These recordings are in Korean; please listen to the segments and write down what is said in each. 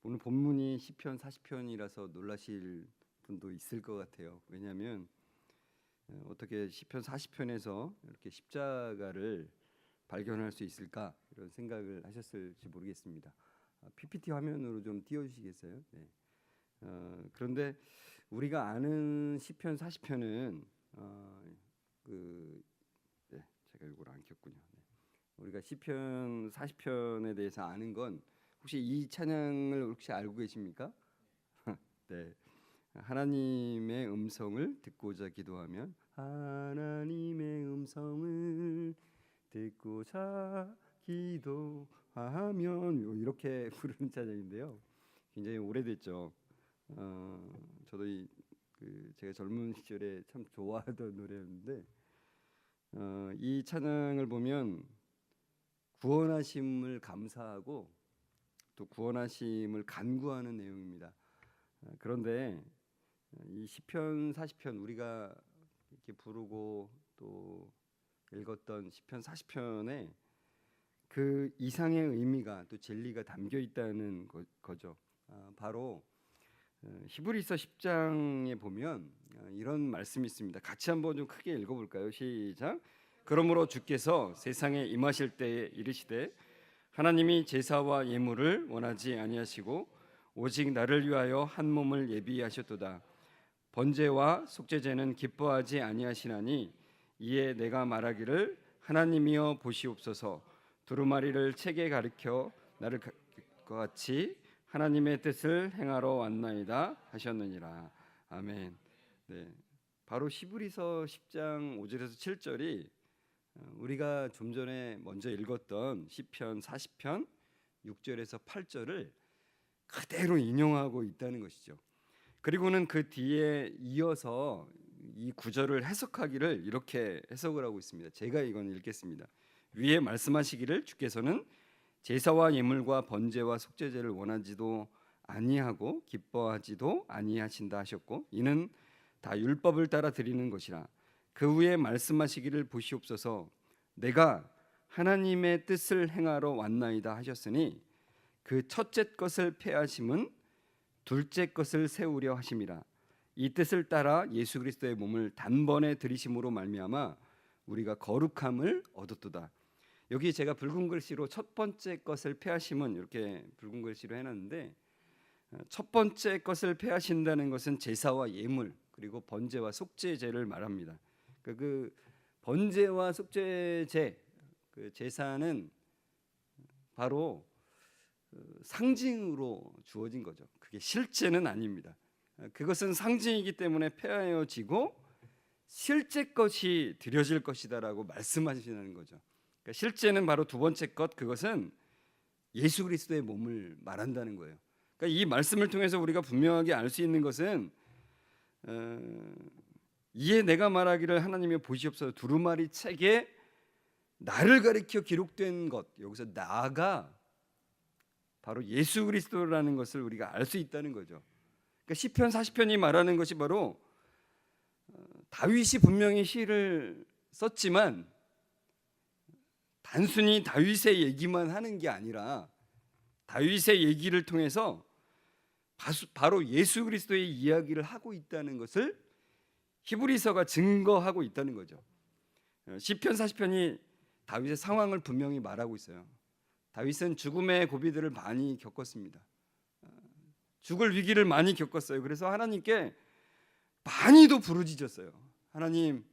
오늘 본문이 시편 40편이라서 놀라실 분도 있을 것 같아요. 왜냐하면 어떻게 시편 40편에서 이렇게 십자가를 발견할 수 있을까 이런 생각을 하셨을지 모르겠습니다. PPT 화면으로 좀 띄워주시겠어요? 네. 그런데 우리가 아는 시편 40편은 네, 제가 이걸 안 켰군요. 네. 우리가 시편 40편에 대해서 아는 건 혹시 이 찬양을 혹시 알고 계십니까? 네. 하나님의 음성을 듣고자 기도하면 하나님의 음성을 듣고자 기도하면 이렇게 부르는 찬양인데요. 굉장히 오래됐죠. 저도 제가 젊은 시절에 참 좋아하던 노래였는데 이 찬양을 보면 구원하심을 감사하고 또 구원하심을 간구하는 내용입니다. 그런데 이 시편 40편 우리가 이렇게 부르고 또 읽었던 시편 40편에 그 이상의 의미가 또 진리가 담겨 있다는 거죠. 바로 히브리서 10장에 보면 이런 말씀이 있습니다. 같이 한번 좀 크게 읽어볼까요? 시작. 그러므로 주께서 세상에 임하실 때에 이르시되 하나님이 제사와 예물을 원하지 아니하시고 오직 나를 위하여 한 몸을 예비하셨도다. 번제와 속죄제는 기뻐하지 아니하시나니 이에 내가 말하기를 하나님이여 보시옵소서. 두루마리를 책에 가리켜 나를 같이 하나님의 뜻을 행하러 왔나이다 하셨느니라. 아멘. 네, 바로 히브리서 10장 5절에서 7절이 우리가 좀 전에 먼저 읽었던 시편 40편 6절에서 8절을 그대로 인용하고 있다는 것이죠. 그리고는 그 뒤에 이어서 이 구절을 해석하기를 이렇게 해석을 하고 있습니다. 제가 이건 읽겠습니다. 위에 말씀하시기를 주께서는 제사와 예물과 번제와 속죄제를 원하지도 아니하고 기뻐하지도 아니하신다 하셨고 이는 다 율법을 따라 드리는 것이라. 그 후에 말씀하시기를 보시옵소서. 내가 하나님의 뜻을 행하러 왔나이다 하셨으니 그 첫째 것을 폐하심은 둘째 것을 세우려 하심이라. 이 뜻을 따라 예수 그리스도의 몸을 단번에 들이심으로 말미암아 우리가 거룩함을 얻었도다. 여기 제가 붉은 글씨로 첫 번째 것을 폐하심은 이렇게 붉은 글씨로 해놨는데 첫 번째 것을 폐하신다는 것은 제사와 예물 그리고 번제와 속죄제를 말합니다. 그 번제와 속죄제 그 제사는 바로 상징으로 주어진 거죠. 그게 실제는 아닙니다. 그것은 상징이기 때문에 폐하여지고 실제 것이 드려질 것이다라고 말씀하시는 거죠. 그러니까 실제는 바로 두 번째 것, 그것은 예수 그리스도의 몸을 말한다는 거예요. 그러니까 이 말씀을 통해서 우리가 분명하게 알 수 있는 것은 이에 내가 말하기를 하나님이 보시옵소서. 두루마리 책에 나를 가리켜 기록된 것, 여기서 나가 바로 예수 그리스도라는 것을 우리가 알 수 있다는 거죠. 그러니까 시편 40편이 말하는 것이 바로 다윗이 분명히 시를 썼지만 단순히 다윗의 얘기만 하는 게 아니라 다윗의 얘기를 통해서 바로 예수 그리스도의 이야기를 하고 있다는 것을 히브리서가 증거하고 있다는 거죠. 시편 40편이 다윗의 상황을 분명히 말하고 있어요. 다윗은 죽음의 고비들을 많이 겪었습니다. 죽을 위기를 많이 겪었어요. 그래서 하나님께 많이도 부르짖었어요. 하나님,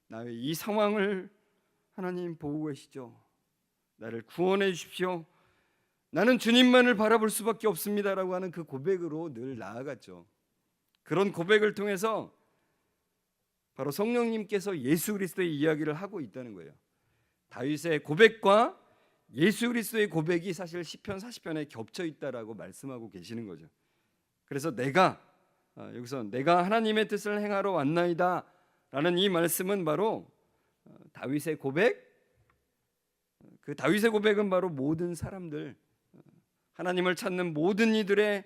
나의 이 상황을 하나님 보고 계시죠? 나를 구원해 주십시오. 나는 주님만을 바라볼 수밖에 없습니다라고 하는 그 고백으로 늘 나아갔죠. 그런 고백을 통해서 바로 성령님께서 예수 그리스도의 이야기를 하고 있다는 거예요. 다윗의 고백과 예수 그리스도의 고백이 사실 시편 40편에 겹쳐 있다라고 말씀하고 계시는 거죠. 그래서 여기서 내가 하나님의 뜻을 행하러 왔나이다 라는 이 말씀은 바로 다윗의 고백, 그 다윗의 고백은 바로 모든 사람들, 하나님을 찾는 모든 이들의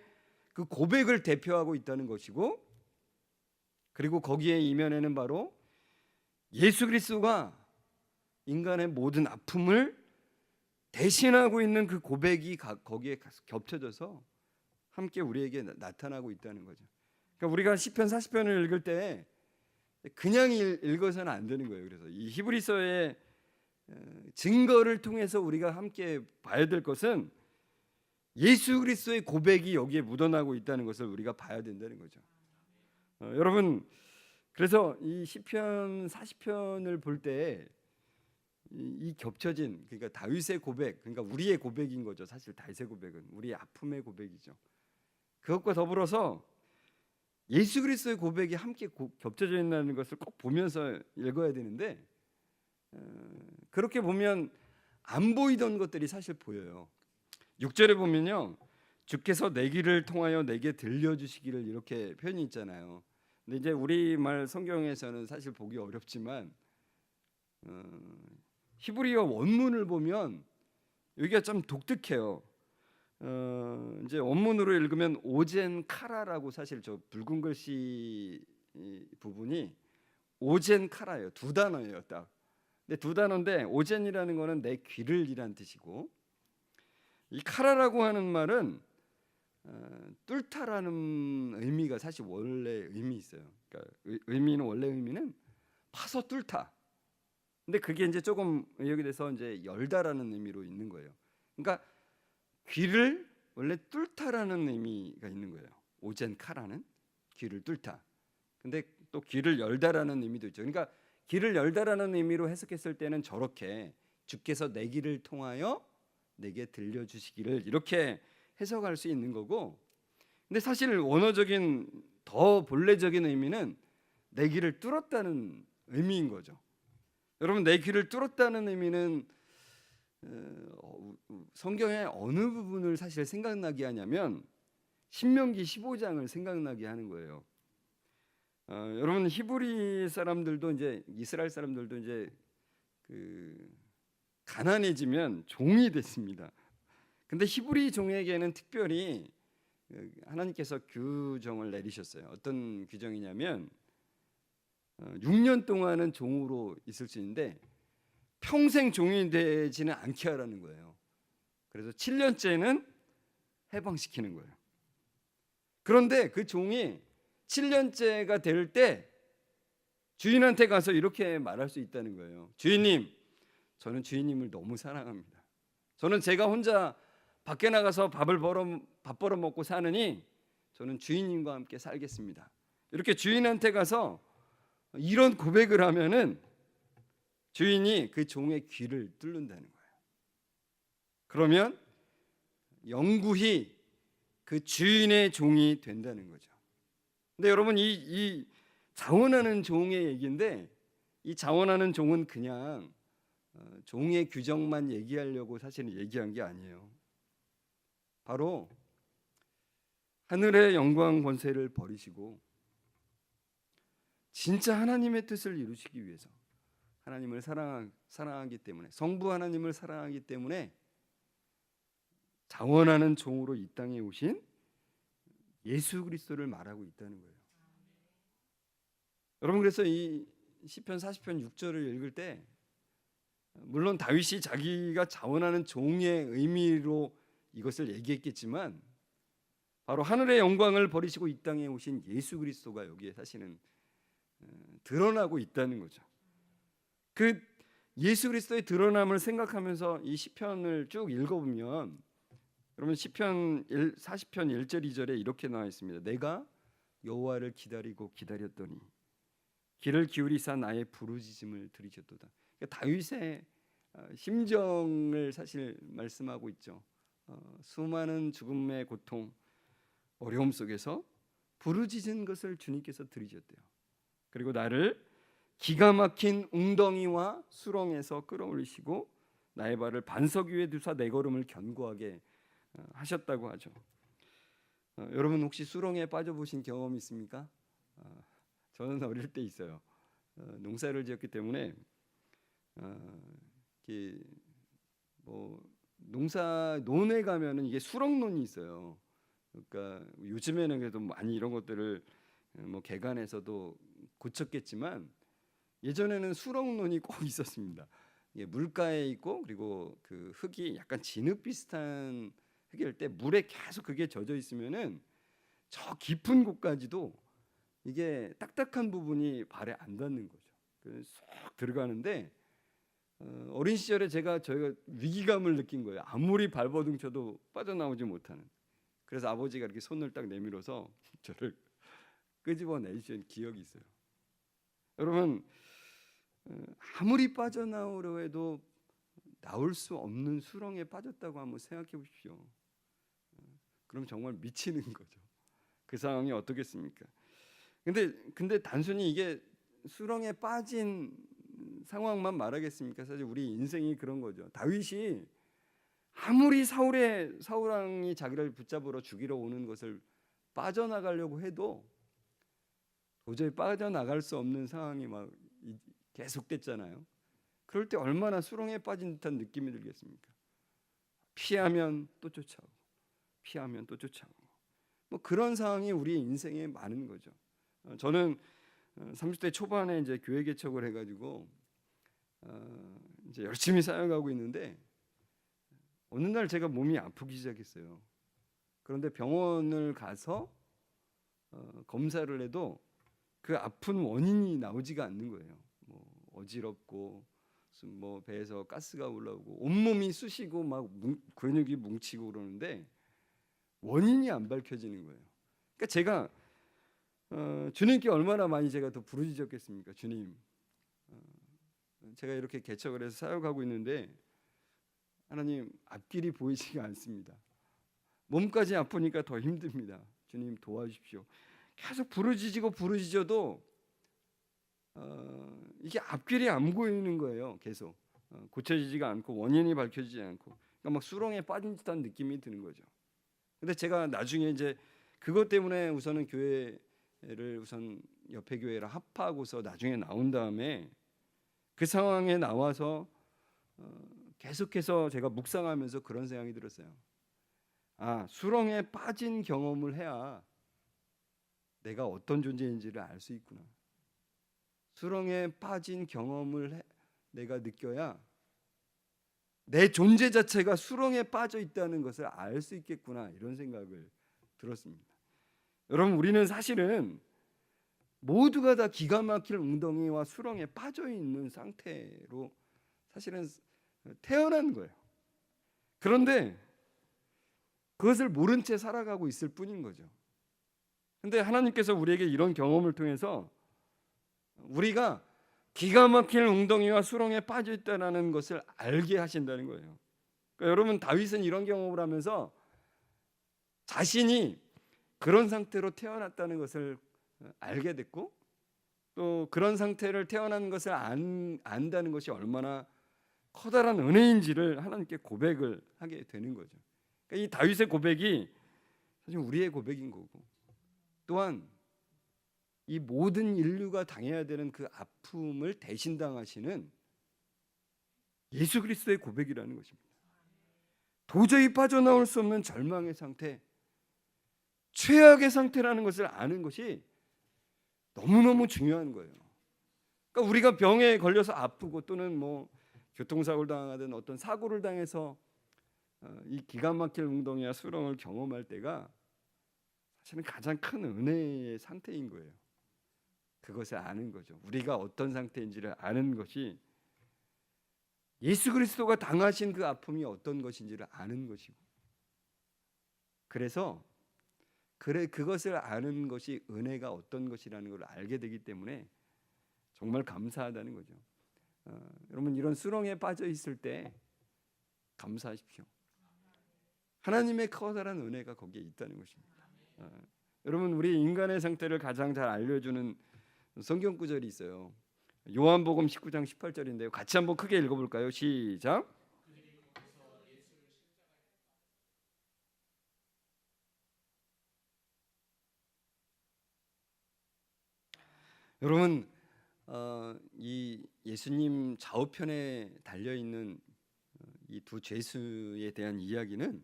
그 고백을 대표하고 있다는 것이고, 그리고 거기에 이면에는 바로 예수 그리스도가 인간의 모든 아픔을 대신하고 있는 그 고백이 거기에 겹쳐져서 함께 우리에게 나타나고 있다는 거죠. 그러니까 우리가 시편 40편을 읽을 때 그냥 읽어서는 안 되는 거예요. 그래서 이 히브리서의 증거를 통해서 우리가 함께 봐야 될 것은 예수 그리스도의 고백이 여기에 묻어나고 있다는 것을 우리가 봐야 된다는 거죠. 여러분, 그래서 이 시편 40편을 볼 때 이 겹쳐진, 그러니까 다윗의 고백, 그러니까 우리의 고백인 거죠. 사실 다윗의 고백은 우리의 아픔의 고백이죠. 그것과 더불어서 예수 그리스도의 고백이 함께 겹쳐져 있다는 것을 꼭 보면서 읽어야 되는데, 그렇게 보면 안 보이던 것들이 사실 보여요. 6절에 보면요, 주께서 내 귀를 통하여 내게 들려주시기를, 이렇게 표현이 있잖아요. 근데 이제 우리말 성경에서는 사실 보기 어렵지만 히브리어 원문을 보면 여기가 좀 독특해요. 이제 원문으로 읽으면 오젠 카라라고, 사실 저 붉은 글씨 부분이 오젠 카라예요. 두 단어예요, 딱. 근데 두 단어인데 오젠이라는 거는 내 귀를이란 뜻이고, 이 카라라고 하는 말은 뚫다라는 의미가 사실 원래 의미 있어요. 그러니까 의미는, 원래 의미는 파서 뚫다. 근데 그게 이제 조금 여기 돼서 이제 열다라는 의미로 있는 거예요. 그러니까 귀를 원래 뚫다라는 의미가 있는 거예요. 오젠 카라는 귀를 뚫다. 근데 또 귀를 열다라는 의미도 있죠. 그러니까 귀를 열다라는 의미로 해석했을 때는 저렇게, 주께서 내 귀를 통하여 내게 들려주시기를, 이렇게 해석할 수 있는 거고, 근데 사실 원어적인 더 본래적인 의미는 내 귀를 뚫었다는 의미인 거죠. 여러분, 내 귀를 뚫었다는 의미는 성경의 어느 부분을 사실 생각나게 하냐면 신명기 15장을 생각나게 하는 거예요. 여러분, 히브리 사람들도 이제, 이스라엘 사람들도 이제 가난해지면 종이 됐습니다. 근데 히브리 종에게는 특별히 하나님께서 규정을 내리셨어요. 어떤 규정이냐면 6년 동안은 종으로 있을 수 있는데 평생 종이 되지는 않게 하라는 거예요. 그래서 7년째는 해방시키는 거예요. 그런데 그 종이 7년째가 될 때 주인한테 가서 이렇게 말할 수 있다는 거예요. 주인님, 저는 주인님을 너무 사랑합니다. 저는 제가 혼자 밖에 나가서 밥 벌어 먹고 사느니 저는 주인님과 함께 살겠습니다. 이렇게 주인한테 가서 이런 고백을 하면은 주인이 그 종의 귀를 뚫는다는 거예요. 그러면 영구히 그 주인의 종이 된다는 거죠. 근데 여러분, 이 자원하는 종의 얘기인데, 이 자원하는 종은 그냥 종의 규정만 얘기하려고 사실은 얘기한 게 아니에요. 바로 하늘의 영광 권세를 버리시고 진짜 하나님의 뜻을 이루시기 위해서, 하나님을 사랑하기 때문에, 성부 하나님을 사랑하기 때문에 자원하는 종으로 이 땅에 오신 예수 그리스도를 말하고 있다는 거예요. 여러분, 그래서 이 시편 40편 6절을 읽을 때, 물론 다윗이 자기가 자원하는 종의 의미로 이것을 얘기했겠지만, 바로 하늘의 영광을 버리시고 이 땅에 오신 예수 그리스도가 여기에 사실은 드러나고 있다는 거죠. 그 예수 그리스도의 드러남을 생각하면서 이 시편을 쭉 읽어보면, 여러분, 시편 40편 1절 2절에 이렇게 나와 있습니다. 내가 여호와를 기다리고 기다렸더니 귀를 기울이사 나의 부르짖음을 들으셨도다. 그러니까 다윗의 심정을 사실 말씀하고 있죠. 수많은 죽음의 고통, 어려움 속에서 부르짖은 것을 주님께서 들으셨대요. 그리고 나를 기가 막힌 웅덩이와 수렁에서 끌어올리시고 나의 발을 반석 위에 두사 내 걸음을 견고하게 하셨다고 하죠. 여러분, 혹시 수렁에 빠져보신 경험 있습니까? 저는 어릴 때 있어요. 농사를 지었기 때문에 농사 논에 가면은 이게 수렁논이 있어요. 그러니까 요즘에는 그래도 많이 이런 것들을 개간에서도 고쳤겠지만, 예전에는 수렁논이 꼭 있었습니다. 이게 물가에 있고, 그리고 그 흙이 약간 진흙 비슷한 흙일 때 물에 계속 그게 젖어 있으면은 저 깊은 곳까지도 이게 딱딱한 부분이 발에 안 닿는 거죠. 그래서 쏙 들어가는데 어린 시절에 저희가 위기감을 느낀 거예요. 아무리 발버둥 쳐도 빠져나오지 못하는. 그래서 아버지가 이렇게 손을 딱 내밀어서 저를 끄집어 내주신 기억이 있어요. 여러분, 아무리 빠져나오려 해도 나올 수 없는 수렁에 빠졌다고 한번 생각해 보십시오. 그럼 정말 미치는 거죠. 그 상황이 어떻겠습니까? 근데 단순히 이게 수렁에 빠진 상황만 말하겠습니까? 사실 우리 인생이 그런 거죠. 다윗이 아무리 사울 왕이 자기를 붙잡으러 죽이러 오는 것을 빠져나가려고 해도 도저히 빠져나갈 수 없는 상황이 막 계속됐잖아요. 그럴 때 얼마나 수렁에 빠진 듯한 느낌이 들겠습니까? 피하면 또 쫓아오고, 피하면 또 쫓아오고, 뭐 그런 상황이 우리 인생에 많은 거죠. 저는 30대 초반에 이제 교회 개척을 해가지고 이제 열심히 사역하고 있는데 어느 날 제가 몸이 아프기 시작했어요. 그런데 병원을 가서 검사를 해도 그 아픈 원인이 나오지가 않는 거예요. 뭐 어지럽고 뭐 배에서 가스가 올라오고 온몸이 쑤시고 막 근육이 뭉치고 그러는데 원인이 안 밝혀지는 거예요. 그러니까 제가 주님께 얼마나 많이 제가 더 부르짖었겠습니까? 주님, 제가 이렇게 개척을 해서 사역하고 있는데 하나님 앞길이 보이지가 않습니다. 몸까지 아프니까 더 힘듭니다. 주님 도와주십시오. 계속 부르짖어도 이게 앞길이 안 보이는 거예요. 계속 고쳐지지가 않고 원인이 밝혀지지 않고, 그러니까 막 수렁에 빠진 듯한 느낌이 드는 거죠. 근데 제가 나중에 이제 그것 때문에 우선은 교회를 우선 옆에 교회를 합하고서 나중에 나온 다음에 그 상황에 나와서 계속해서 제가 묵상하면서 그런 생각이 들었어요. 아, 수렁에 빠진 경험을 해야 내가 어떤 존재인지를 알 수 있구나. 수렁에 빠진 경험을 내가 느껴야 내 존재 자체가 수렁에 빠져 있다는 것을 알 수 있겠구나, 이런 생각을 들었습니다. 여러분, 우리는 사실은 모두가 다 기가 막힐 웅덩이와 수렁에 빠져 있는 상태로 사실은 태어난 거예요. 그런데 그것을 모른 채 살아가고 있을 뿐인 거죠. 근데 하나님께서 우리에게 이런 경험을 통해서 우리가 기가 막힐 웅덩이와 수렁에 빠져 있다는 것을 알게 하신다는 거예요. 그러니까 여러분, 다윗은 이런 경험을 하면서 자신이 그런 상태로 태어났다는 것을 알게 됐고, 또 그런 상태를 태어난 것을 안다는 것이 얼마나 커다란 은혜인지를 하나님께 고백을 하게 되는 거죠. 그러니까 이 다윗의 고백이 사실 우리의 고백인 거고, 또한 이 모든 인류가 당해야 되는 그 아픔을 대신 당하시는 예수 그리스도의 고백이라는 것입니다. 도저히 빠져나올 수 없는 절망의 상태, 최악의 상태라는 것을 아는 것이 너무너무 중요한 거예요. 그러니까 우리가 병에 걸려서 아프고 또는 뭐 교통사고를 당하든 어떤 사고를 당해서 이 기가 막힐 웅덩이와 수렁을 경험할 때가 사실은 가장 큰 은혜의 상태인 거예요. 그것을 아는 거죠. 우리가 어떤 상태인지를 아는 것이 예수 그리스도가 당하신 그 아픔이 어떤 것인지를 아는 것이고, 그래서 그것을 아는 것이 은혜가 어떤 것이라는 걸 알게 되기 때문에 정말 감사하다는 거죠. 여러분, 이런 수렁에 빠져 있을 때 감사하십시오. 하나님의 커다란 은혜가 거기에 있다는 것입니다. 여러분, 우리 인간의 상태를 가장 잘 알려주는 성경 구절이 있어요. 요한복음 19장 18절인데요. 같이 한번 크게 읽어볼까요? 시작. 여러분, 이 예수님 좌우편에 달려 있는 이 두 죄수에 대한 이야기는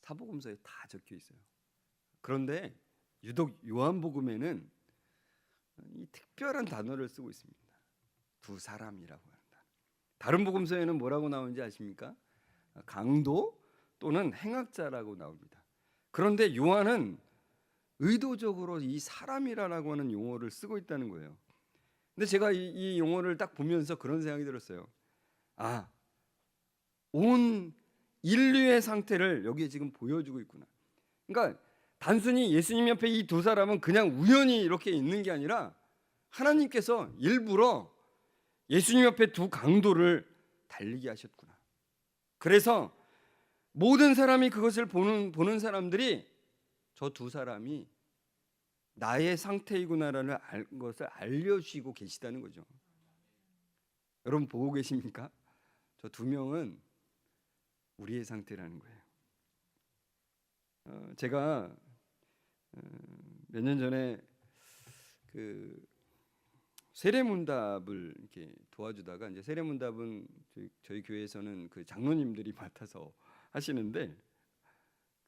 사복음서에 다 적혀 있어요. 그런데 유독 요한복음에는 이 특별한 단어를 쓰고 있습니다. 두 사람이라고 한다. 다른 복음서에는 뭐라고 나오는지 아십니까? 강도 또는 행악자라고 나옵니다. 그런데 요한은 의도적으로 이 사람이라고 하는 용어를 쓰고 있다는 거예요. 근데 제가 이 용어를 딱 보면서 그런 생각이 들었어요. 아, 온 인류의 상태를 여기에 지금 보여주고 있구나. 그러니까 단순히 예수님 옆에 이 두 사람은 그냥 우연히 이렇게 있는 게 아니라 하나님께서 일부러 예수님 옆에 두 강도를 달리게 하셨구나. 그래서 모든 사람이 그것을 보는 사람들이 저 두 사람이 나의 상태이구나라는 것을 알려주시고 계시다는 거죠. 여러분 보고 계십니까? 저 두 명은 우리의 상태라는 거예요. 제가 몇 년 전에 그 세례문답을 이렇게 도와주다가, 이제 세례문답은 저희 교회에서는 그 장로님들이 맡아서 하시는데,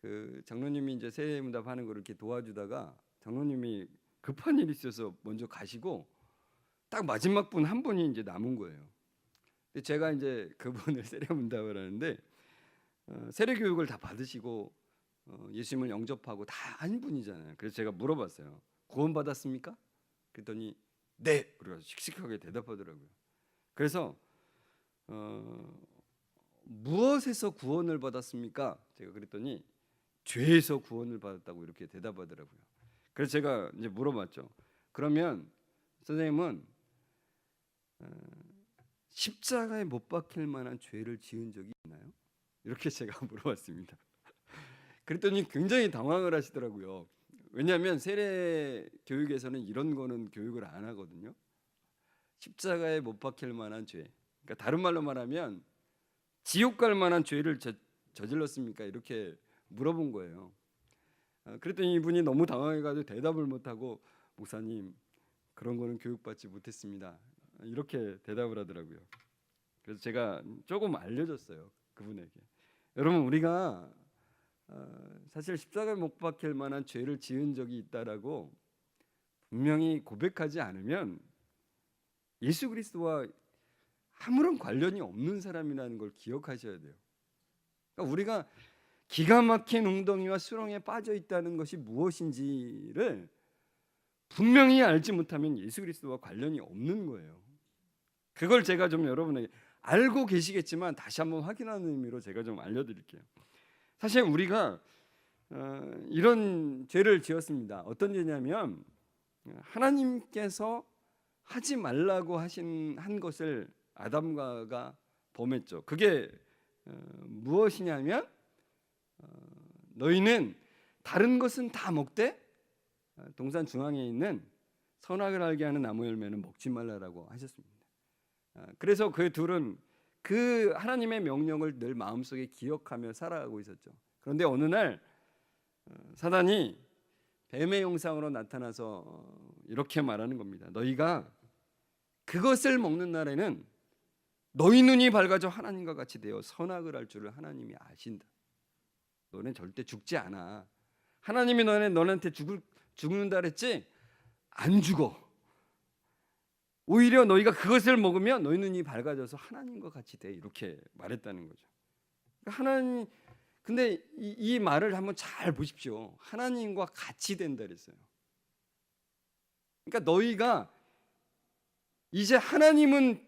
그 장로님이 이제 세례문답 하는 걸 이렇게 도와주다가 장로님이 급한 일이 있어서 먼저 가시고 딱 마지막 분 한 분이 이제 남은 거예요. 근데 제가 이제 그분을 세례문답을 하는데 세례 교육을 다 받으시고 예수님을 영접하고 다 한 분이잖아요. 그래서 제가 물어봤어요. 구원 받았습니까? 그랬더니 네, 그래서 씩씩하게 대답하더라고요. 그래서 무엇에서 구원을 받았습니까? 제가 그랬더니 죄에서 구원을 받았다고 이렇게 대답하더라고요. 그래서 제가 이제 물어봤죠. 그러면 선생님은 십자가에 못 박힐 만한 죄를 지은 적이 있나요? 이렇게 제가 물어봤습니다. 그랬더니 굉장히 당황을 하시더라고요. 왜냐하면 세례 교육에서는 이런 거는 교육을 안 하거든요. 십자가에 못 박힐 만한 죄. 그러니까 다른 말로 말하면 지옥 갈 만한 죄를 저질렀습니까? 이렇게 물어본 거예요. 그랬더니 이분이 너무 당황해가지고 대답을 못하고 목사님 그런 거는 교육받지 못했습니다. 이렇게 대답을 하더라고요. 그래서 제가 조금 알려줬어요. 그분에게. 여러분 우리가 사실 십자가에 못 박힐 만한 죄를 지은 적이 있다라고 분명히 고백하지 않으면 예수 그리스도와 아무런 관련이 없는 사람이라는 걸 기억하셔야 돼요. 그러니까 우리가 기가 막힌 웅덩이와 수렁에 빠져 있다는 것이 무엇인지를 분명히 알지 못하면 예수 그리스도와 관련이 없는 거예요. 그걸 제가 좀 여러분에게 알고 계시겠지만 다시 한번 확인하는 의미로 제가 좀 알려드릴게요. 사실 우리가 이런 죄를 지었습니다. 어떤 죄냐면 하나님께서 하지 말라고 한 것을 아담과가 범했죠. 그게 무엇이냐면 너희는 다른 것은 다 먹되 동산 중앙에 있는 선악을 알게 하는 나무 열매는 먹지 말라라고 하셨습니다. 그래서 그 둘은 그 하나님의 명령을 늘 마음속에 기억하며 살아가고 있었죠. 그런데 어느 날 사단이 뱀의 형상으로 나타나서 이렇게 말하는 겁니다. 너희가 그것을 먹는 날에는 너희 눈이 밝아져 하나님과 같이 되어 선악을 알 줄을 하나님이 아신다. 너네 절대 죽지 않아. 하나님이 너네한테 죽는다 그랬지? 안 죽어. 오히려 너희가 그것을 먹으면 너희 눈이 밝아져서 하나님과 같이 돼. 이렇게 말했다는 거죠. 하나님, 근데 이 말을 한번 잘 보십시오. 하나님과 같이 된다 그랬어요. 그러니까 너희가 이제 하나님은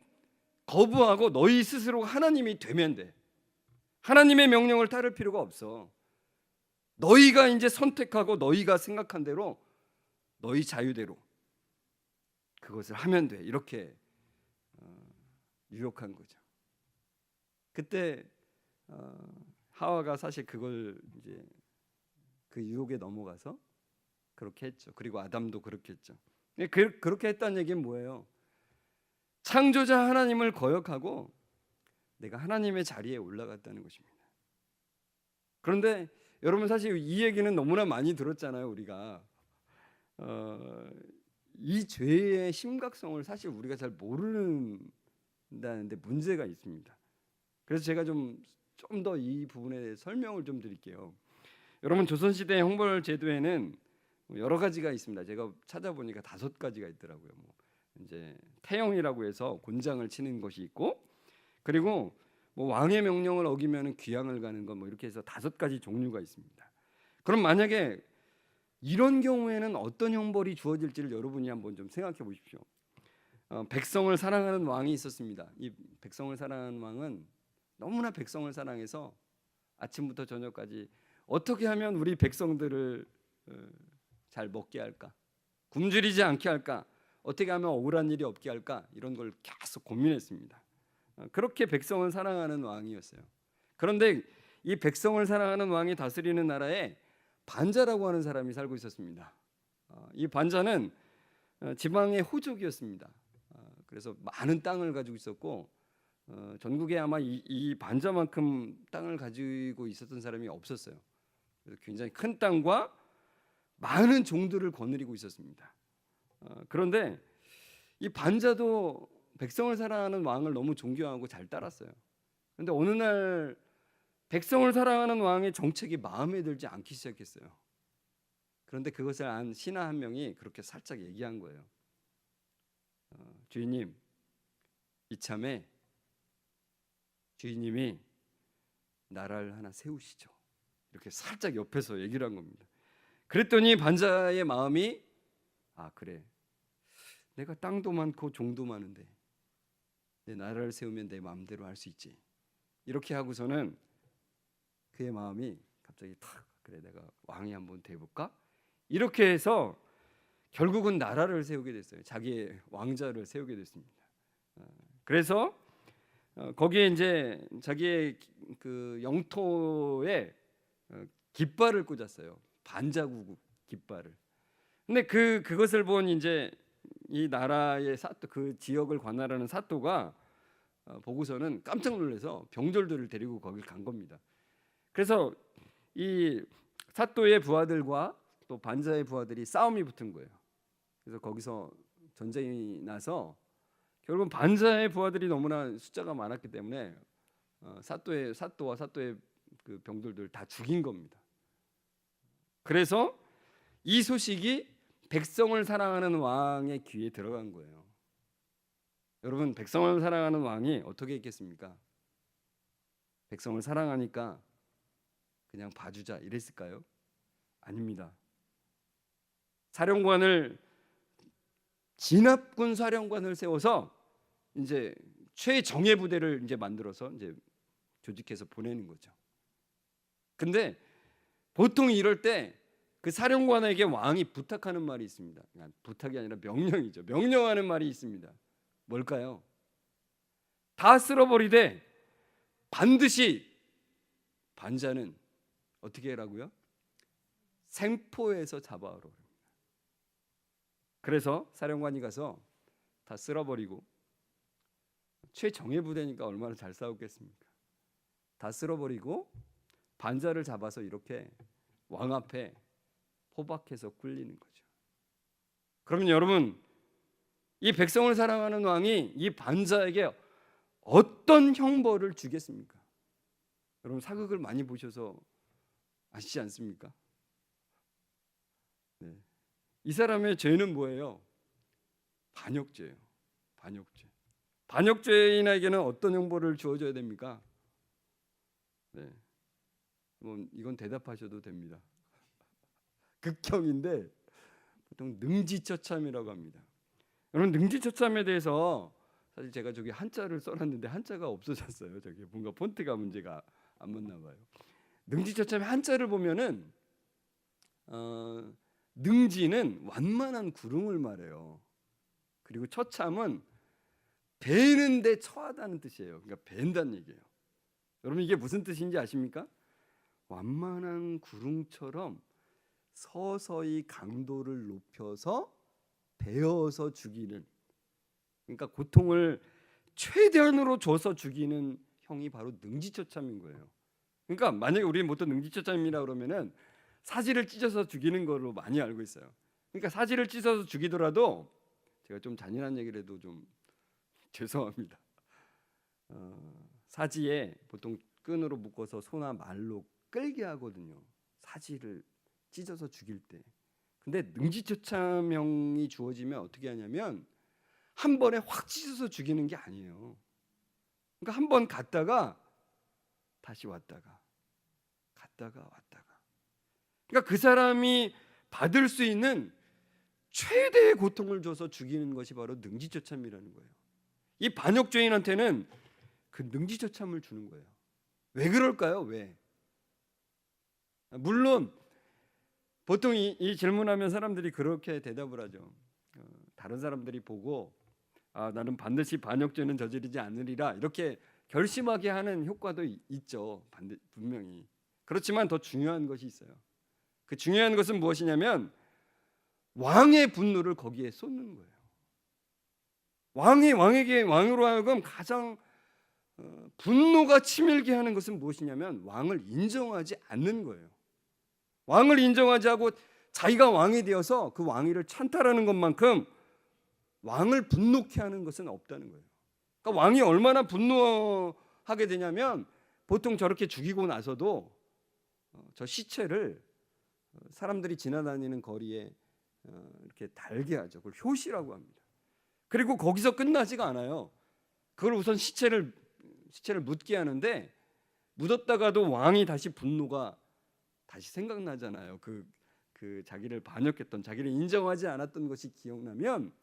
거부하고 너희 스스로가 하나님이 되면 돼. 하나님의 명령을 따를 필요가 없어. 너희가 이제 선택하고 너희가 생각한 대로 너희 자유대로 그것을 하면 돼. 이렇게 유혹한 거죠. 그때 하와가 사실 그걸 이제 그 유혹에 넘어가서 그렇게 했죠. 그리고 아담도 그렇게 했죠. 그렇게 했다는 얘기는 뭐예요? 창조자 하나님을 거역하고 내가 하나님의 자리에 올라갔다는 것입니다. 그런데 여러분 사실 이 얘기는 너무나 많이 들었잖아요. 우리가 이 죄의 심각성을 사실 우리가 잘 모르는다는데 문제가 있습니다. 그래서 제가 좀 더 이 부분에 대해 설명을 좀 드릴게요. 여러분 조선시대 형벌 제도에는 여러 가지가 있습니다. 제가 찾아보니까 5가지가 있더라고요. 이제 태형이라고 해서 곤장을 치는 것이 있고, 그리고 뭐 왕의 명령을 어기면 귀양을 가는 것, 뭐 이렇게 해서 5가지 종류가 있습니다. 그럼 만약에 이런 경우에는 어떤 형벌이 주어질지를 여러분이 한번 좀 생각해 보십시오. 백성을 사랑하는 왕이 있었습니다. 이 백성을 사랑하는 왕은 너무나 백성을 사랑해서 아침부터 저녁까지 어떻게 하면 우리 백성들을 잘 먹게 할까, 굶주리지 않게 할까, 어떻게 하면 억울한 일이 없게 할까, 이런 걸 계속 고민했습니다. 그렇게 백성을 사랑하는 왕이었어요. 그런데 이 백성을 사랑하는 왕이 다스리는 나라에 반자라고 하는 사람이 살고 있었습니다. 이 반자는 지방의 호족이었습니다. 그래서 많은 땅을 가지고 있었고 전국에 아마 이 반자만큼 땅을 가지고 있었던 사람이 없었어요. 그래서 굉장히 큰 땅과 많은 종들을 거느리고 있었습니다. 그런데 이 반자도 백성을 사랑하는 왕을 너무 존경하고 잘 따랐어요. 그런데 어느 날 백성을 사랑하는 왕의 정책이 마음에 들지 않기 시작했어요. 그런데 그것을 안 신하 한 명이 그렇게 살짝 얘기한 거예요. 주인님, 이참에 주인님이 나라를 하나 세우시죠. 이렇게 살짝 옆에서 얘기를 한 겁니다. 그랬더니 반자의 마음이 그래, 내가 땅도 많고 종도 많은데 내 나라를 세우면 내 마음대로 할 수 있지. 이렇게 하고서는 그의 마음이 갑자기 탁, 그래, 내가 왕이 한번 돼볼까? 이렇게 해서 결국은 나라를 세우게 됐어요. 자기의 왕자를 세우게 됐습니다. 그래서 거기에 이제 자기의 그 영토에 깃발을 꽂았어요. 반자국 깃발을. 근데 그것을 본 이제 이 나라의 사또, 그 지역을 관할하는 사또가 보고서는 깜짝 놀라서 병졸들을 데리고 거길 간 겁니다. 그래서 이 사또의 부하들과 또 반자의 부하들이 싸움이 붙은 거예요. 그래서 거기서 전쟁이 나서 결국은 반자의 부하들이 너무나 숫자가 많았기 때문에 사또와 사또의 그 병들들 다 죽인 겁니다. 그래서 이 소식이 백성을 사랑하는 왕의 귀에 들어간 거예요. 여러분, 백성을 사랑하는 왕이 어떻게 했겠습니까? 백성을 사랑하니까 그냥 봐주자 이랬을까요? 아닙니다. 진압군 사령관을 세워서 이제 최정예 부대를 이제 만들어서 이제 조직해서 보내는 거죠. 근데 보통 이럴 때 그 사령관에게 왕이 부탁하는 말이 있습니다. 부탁이 아니라 명령이죠. 명령하는 말이 있습니다. 뭘까요? 다 쓸어버리되 반드시 반자는 어떻게 하라고요? 생포해서 잡아오라. 그래서 사령관이 가서 다 쓸어버리고, 최정예 부대니까 얼마나 잘 싸웠겠습니까? 다 쓸어버리고 반자를 잡아서 이렇게 왕 앞에 포박해서 굴리는 거죠. 그러면 여러분, 이 백성을 사랑하는 왕이 이 반자에게 어떤 형벌을 주겠습니까? 여러분, 사극을 많이 보셔서 아시지 않습니까? 네. 이 사람의 죄는 뭐예요? 반역죄예요. 반역죄. 반역죄인에게는 어떤 형벌을 주어져야 됩니까? 네. 이건 대답하셔도 됩니다. 극형인데 보통 능지처참이라고 합니다. 여러분, 능지처참에 대해서 사실 제가 저기 한자를 써놨는데 한자가 없어졌어요. 저기 뭔가 폰트가 문제가 안 맞나 봐요. 능지처참의 한자를 보면은 능지는 완만한 구름을 말해요. 그리고 처참은 베는데 처하다는 뜻이에요. 그러니까 벤다는 얘기예요. 여러분, 이게 무슨 뜻인지 아십니까? 완만한 구름처럼 서서히 강도를 높여서 베어서 죽이는, 그러니까 고통을 최대한으로 줘서 죽이는 형이 바로 능지처참인 거예요. 그러니까 만약에 우리 보통 능지처참이라 그러면은 사지를 찢어서 죽이는 걸로 많이 알고 있어요. 그러니까 사지를 찢어서 죽이더라도, 제가 좀 잔인한 얘기를 해도 좀 죄송합니다. 사지에 보통 끈으로 묶어서 소나 말로 끌게 하거든요. 사지를 찢어서 죽일 때. 근데 능지처참형이 주어지면 어떻게 하냐면 한 번에 확 찢어서 죽이는 게 아니에요. 그러니까 한 번 갔다가 다시 왔다가 갔다가 왔다가. 그러니까 그 사람이 받을 수 있는 최대의 고통을 줘서 죽이는 것이 바로 능지처참이라는 거예요. 이 반역죄인한테는 그 능지처참을 주는 거예요. 왜 그럴까요? 왜? 물론 보통 이 질문하면 사람들이 그렇게 대답을 하죠. 다른 사람들이 보고 나는 반드시 반역죄는 저지르지 않으리라 이렇게 결심하게 하는 효과도 있죠. 분명히. 그렇지만 더 중요한 것이 있어요. 그 중요한 것은 무엇이냐면 왕의 분노를 거기에 쏟는 거예요. 왕으로 하여금 가장 분노가 치밀게 하는 것은 무엇이냐면 왕을 인정하지 않는 거예요. 왕을 인정하지 않고 자기가 왕이 되어서 그 왕위를 찬탈하는 것만큼 왕을 분노케 하는 것은 없다는 거예요. 그러니까 왕이 얼마나 분노하게 되냐면 보통 저렇게 죽이고 나서도 저 시체를 사람들이 지나다니는 거리에 이렇게 달게 하죠. 그걸 효시라고 합니다. 그리고 거기서 끝나지가 않아요. 그걸 우선 시체를 묻게 하는데 묻었다가도 왕이 다시 분노가 다시 생각나잖아요. 그 자기를 반역했던, 자기를 인정하지 않았던 것이 기억나면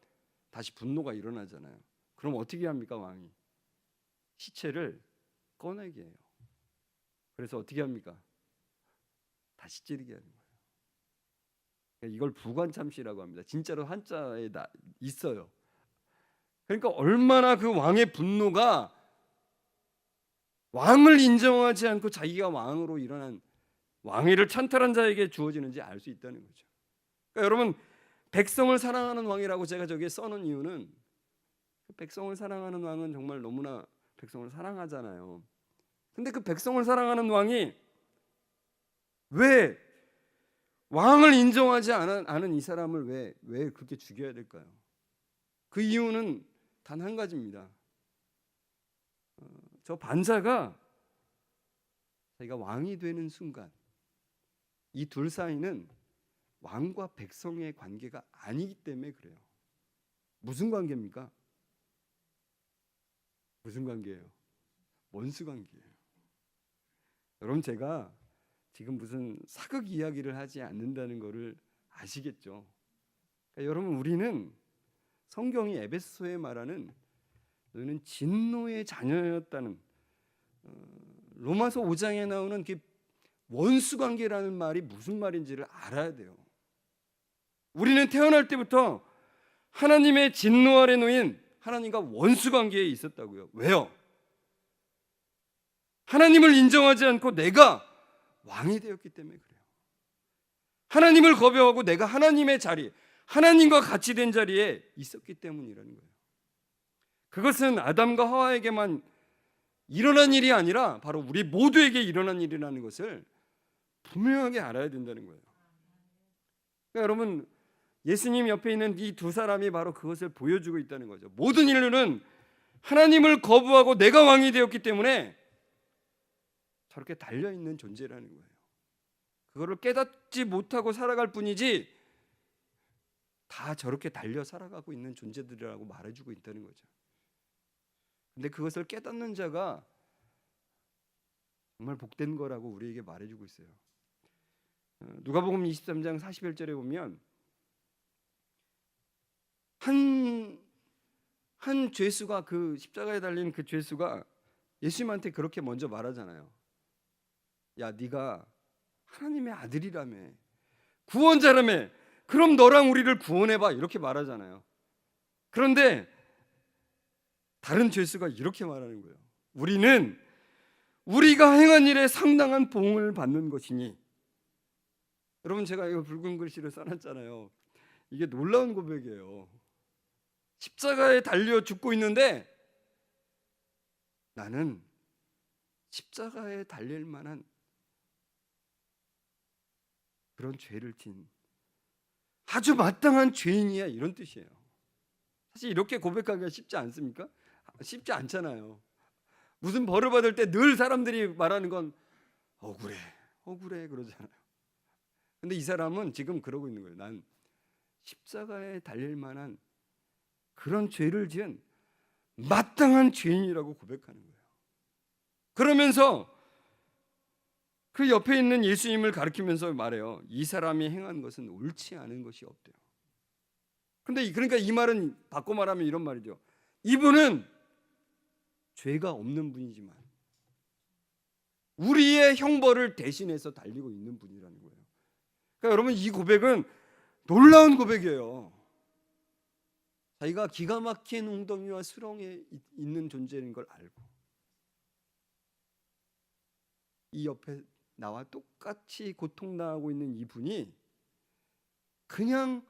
다시 분노가 일어나잖아요. 그럼 어떻게 합니까? 왕이 시체를 꺼내게 해요. 그래서 어떻게 합니까? 다시 찌르게 하는 거예요. 이걸 부관참시라고 합니다. 진짜로 한자에 있어요. 그러니까 얼마나 그 왕의 분노가 왕을 인정하지 않고 자기가 왕으로 일어난 왕위를 찬탈한 자에게 주어지는지 알 수 있다는 거죠. 그러니까 여러분, 백성을 사랑하는 왕이라고 제가 저기에 써놓은 이유는 백성을 사랑하는 왕은 정말 너무나 백성을 사랑하잖아요. 근데 그 백성을 사랑하는 왕이 왜 왕을 인정하지 않은 이 사람을 왜 그렇게 죽여야 될까요? 그 이유는 단 한 가지입니다. 저 반사가 자기가 왕이 되는 순간 이 둘 사이는 왕과 백성의 관계가 아니기 때문에 그래요. 무슨 관계입니까? 무슨 관계예요? 원수 관계예요. 여러분, 제가 지금 무슨 사극 이야기를 하지 않는다는 것을 아시겠죠? 그러니까 여러분, 우리는 성경이 에베소에 말하는 너희는 진노의 자녀였다는 로마서 5장에 나오는 그 원수 관계라는 말이 무슨 말인지를 알아야 돼요. 우리는 태어날 때부터 하나님의 진노 아래 놓인 하나님과 원수 관계에 있었다고요. 왜요? 하나님을 인정하지 않고 내가 왕이 되었기 때문에 그래요. 하나님을 거부하고 내가 하나님의 자리, 하나님과 같이 된 자리에 있었기 때문이라는 거예요. 그것은 아담과 하와에게만 일어난 일이 아니라 바로 우리 모두에게 일어난 일이라는 것을 분명하게 알아야 된다는 거예요. 그러니까 여러분, 예수님 옆에 있는 이 두 사람이 바로 그것을 보여주고 있다는 거죠. 모든 인류는 하나님을 거부하고 내가 왕이 되었기 때문에 저렇게 달려있는 존재라는 거예요. 그거를 깨닫지 못하고 살아갈 뿐이지 다 저렇게 달려 살아가고 있는 존재들이라고 말해주고 있다는 거죠. 근데 그것을 깨닫는 자가 정말 복된 거라고 우리에게 말해주고 있어요. 누가복음 23장 41절에 보면 한 죄수가 그 십자가에 달린 그 죄수가 예수님한테 그렇게 먼저 말하잖아요. 야, 네가 하나님의 아들이라며, 구원자라며, 그럼 너랑 우리를 구원해봐, 이렇게 말하잖아요. 그런데 다른 죄수가 이렇게 말하는 거예요. 우리는 우리가 행한 일에 상당한 보응을 받는 것이니. 여러분, 제가 이거 붉은 글씨로 써놨잖아요. 이게 놀라운 고백이에요. 십자가에 달려 죽고 있는데 나는 십자가에 달릴 만한 그런 죄를 진 아주 마땅한 죄인이야, 이런 뜻이에요. 사실 이렇게 고백하기가 쉽지 않습니까? 쉽지 않잖아요. 무슨 벌을 받을 때 늘 사람들이 말하는 건 억울해 그러잖아요. 근데 이 사람은 지금 그러고 있는 거예요. 난 십자가에 달릴 만한 그런 죄를 지은 마땅한 죄인이라고 고백하는 거예요. 그러면서 그 옆에 있는 예수님을 가리키면서 말해요. 이 사람이 행한 것은 옳지 않은 것이 없대요. 근데 그러니까 이 말은 바꿔 말하면 이런 말이죠. 이분은 죄가 없는 분이지만 우리의 형벌을 대신해서 달리고 있는 분이라는 거예요. 그러니까 여러분, 이 고백은 놀라운 고백이에요. 자기가 기가 막힌 웅덩이와 수렁에 있는 존재인 걸 알고 이 옆에 나와 똑같이 고통당하고 있는 이분이 그냥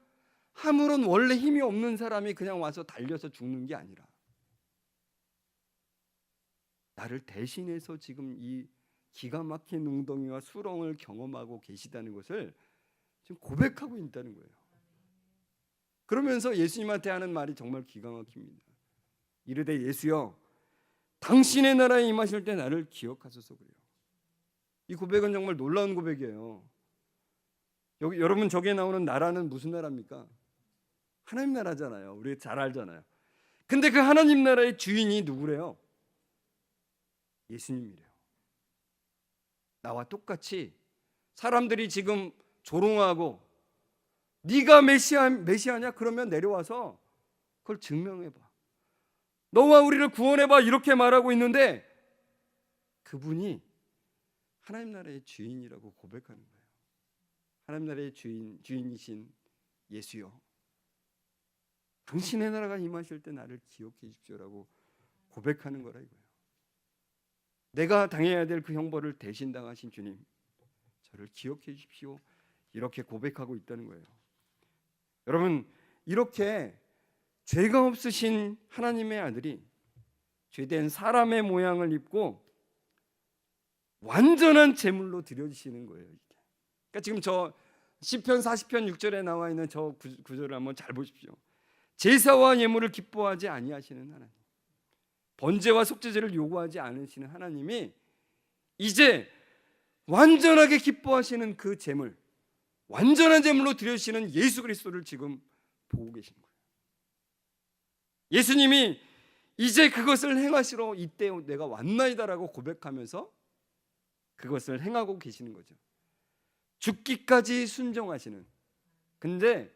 아무런 원래 힘이 없는 사람이 그냥 와서 달려서 죽는 게 아니라 나를 대신해서 지금 이 기가 막힌 웅덩이와 수렁을 경험하고 계시다는 것을 지금 고백하고 있다는 거예요. 그러면서 예수님한테 하는 말이 정말 기가 막힙니다. 이르되 예수여, 당신의 나라에 임하실 때 나를 기억하소서 그래요. 이 고백은 정말 놀라운 고백이에요. 여기 여러분, 저기에 나오는 나라는 무슨 나라입니까? 하나님 나라잖아요. 우리 잘 알잖아요. 근데 그 하나님 나라의 주인이 누구래요? 예수님이래요. 나와 똑같이 사람들이 지금 조롱하고 네가 메시아냐? 그러면 내려와서 그걸 증명해봐. 너와 우리를 구원해봐. 이렇게 말하고 있는데 그분이 하나님 나라의 주인이라고 고백하는 거예요. 하나님 나라의 주인이신 예수여, 당신의 나라가 임하실 때 나를 기억해 주십시오라고 고백하는 거라 이거예요. 내가 당해야 될 그 형벌을 대신 당하신 주님, 저를 기억해 주십시오. 이렇게 고백하고 있다는 거예요. 여러분, 이렇게 죄가 없으신 하나님의 아들이 죄된 사람의 모양을 입고 완전한 제물로 드려지시는 거예요. 그러니까 지금 저 시편 40편 6절에 나와 있는 저 구절을 한번 잘 보십시오. 제사와 예물을 기뻐하지 아니하시는 하나님, 번제와 속죄제를 요구하지 않으시는 하나님이 이제 완전하게 기뻐하시는 그 제물, 완전한 제물로 드려지시는 예수 그리스도를 지금 보고 계신 거예요. 예수님이 이제 그것을 행하시러 이때 내가 왔나이다라고 고백하면서 그것을 행하고 계시는 거죠. 죽기까지 순종하시는, 근데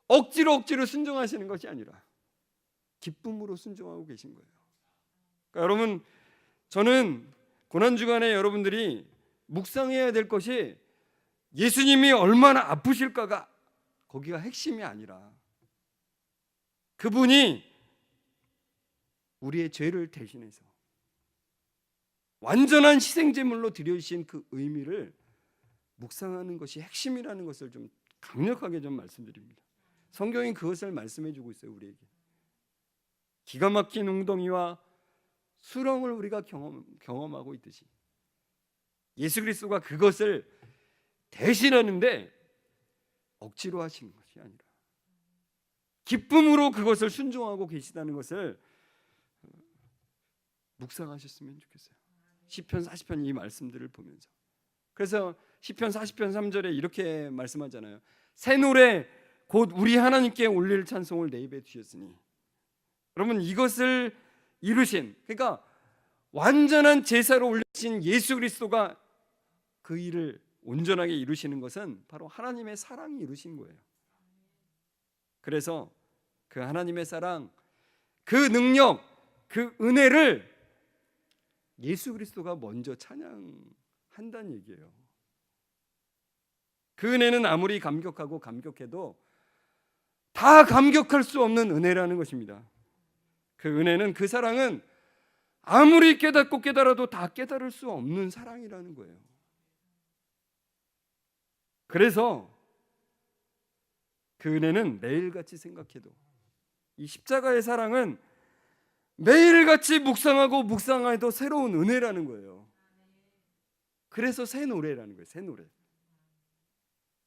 억지로 순종하시는 것이 아니라 기쁨으로 순종하고 계신 거예요. 그러니까 여러분, 저는 고난주간에 여러분들이 묵상해야 될 것이 예수님이 얼마나 아프실까가 거기가 핵심이 아니라 그분이 우리의 죄를 대신해서 완전한 희생제물로 드려주신 그 의미를 묵상하는 것이 핵심이라는 것을 좀 강력하게 좀 말씀드립니다. 성경이 그것을 말씀해주고 있어요. 우리에게 기가 막힌 웅덩이와 수렁을 우리가 경험하고 있듯이 예수 그리스도가 그것을 대신하는데 억지로 하시는 것이 아니라 기쁨으로 그것을 순종하고 계시다는 것을 묵상하셨으면 좋겠어요. 시편 40편 이 말씀들을 보면서. 그래서 시편 40편 3절에 이렇게 말씀하잖아요. 새 노래 곧 우리 하나님께 올릴 찬송을 내 입에 두셨으니. 여러분, 이것을 이루신, 그러니까 완전한 제사로 올리신 예수 그리스도가 그 일을 온전하게 이루시는 것은 바로 하나님의 사랑이 이루신 거예요. 그래서 그 하나님의 사랑, 그 능력, 그 은혜를 예수 그리스도가 먼저 찬양한다는 얘기예요. 그 은혜는 아무리 감격하고 감격해도 다 감격할 수 없는 은혜라는 것입니다. 그 은혜는, 그 사랑은 아무리 깨닫고 깨달아도 다 깨달을 수 없는 사랑이라는 거예요. 그래서 그 은혜는 매일같이 생각해도, 이 십자가의 사랑은 매일같이 묵상해도 새로운 은혜라는 거예요. 그래서 새 노래라는 거예요. 새 노래.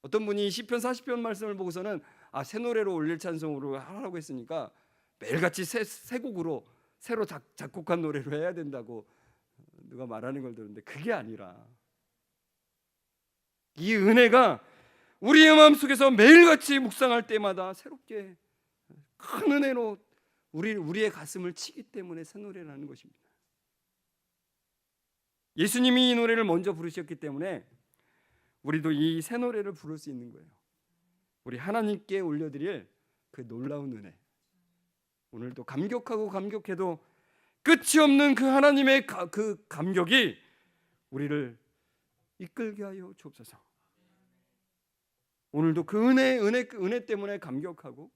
어떤 분이 시편 40편 말씀을 보고서는 새 노래로 올릴 찬송으로 하라고 했으니까 매일같이 새 곡으로 새로 작곡한 노래로 해야 된다고 누가 말하는 걸 들었는데, 그게 아니라 이 은혜가 우리의 마음속에서 매일같이 묵상할 때마다 새롭게 큰 은혜로 우리의 가슴을 치기 때문에 새 노래라는 것입니다. 예수님이 이 노래를 먼저 부르셨기 때문에 우리도 이 새 노래를 부를 수 있는 거예요. 우리 하나님께 올려드릴 그 놀라운 은혜. 오늘도 감격하고 감격해도 끝이 없는 그 하나님의 그 감격이 우리를 이끌게 하여 주옵소서. 오늘도 그 은혜 때문에 감격하고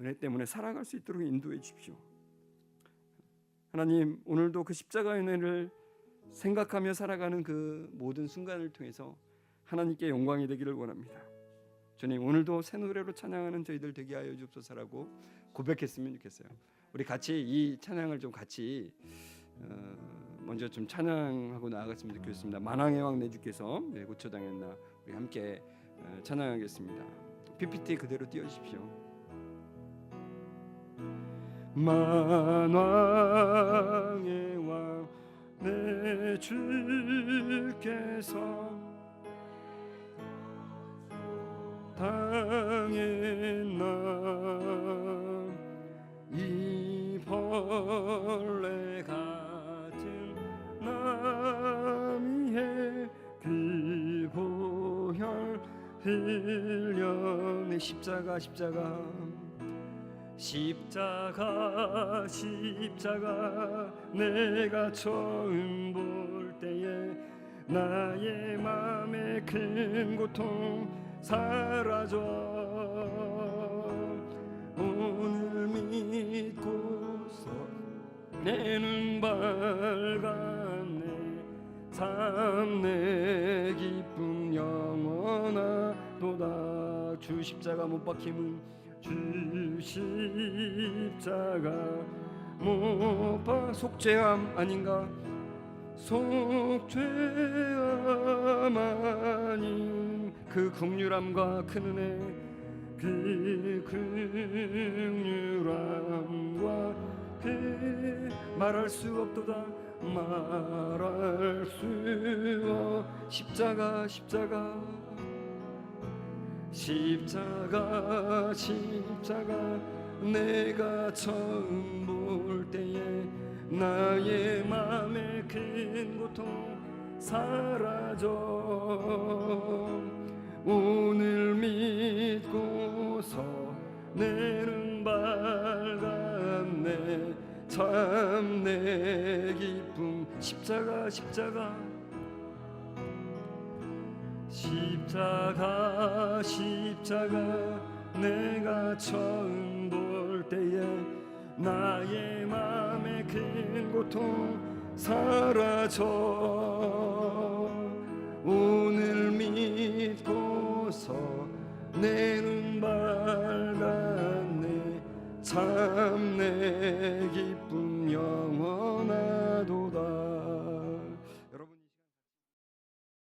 은혜 때문에 살아갈 수 있도록 인도해 주십시오. 하나님, 오늘도 그 십자가의 은혜를 생각하며 살아가는 그 모든 순간을 통해서 하나님께 영광이 되기를 원합니다. 주님, 오늘도 새 노래로 찬양하는 저희들 되게 하여 주옵소서라고 고백했으면 좋겠어요. 우리 같이 이 찬양을 좀 같이 먼저 좀 찬양하고 나아갔으면 좋겠습니다. 만왕의 왕 내 주께서 고쳐당했나, 우리 함께 찬양하겠습니다. PPT 그대로 띄워주십시오. 만왕의 왕 내 주께서 당했나, 이 벌레 같은 나미의 그 보혈 흘려. 내 십자가 내가 처음 볼 때에 나의 맘의 큰 고통 사라져. 오늘 믿고서 내 눈 밝았네. 참 내 기쁨 영원하도다. 주 십자가 못 박힘은, 주 십자가 못 박 속죄함 아닌가? 속죄함 아닌 그 긍휼함과 큰 은혜, 그 긍휼함과 그 말할 수 없도다. 말할 수 없. 십자가 내가 처음 볼 때에 나의 맘의 큰 고통 사라져. 오늘 믿고서 내 눈 밝았네. 참 내 기쁨. 십자가 내가 처음 볼 때에 나의 맘의 큰 고통 사라져. 오늘 믿고서 내 눈 밝았네. 참 내 기쁨 영원한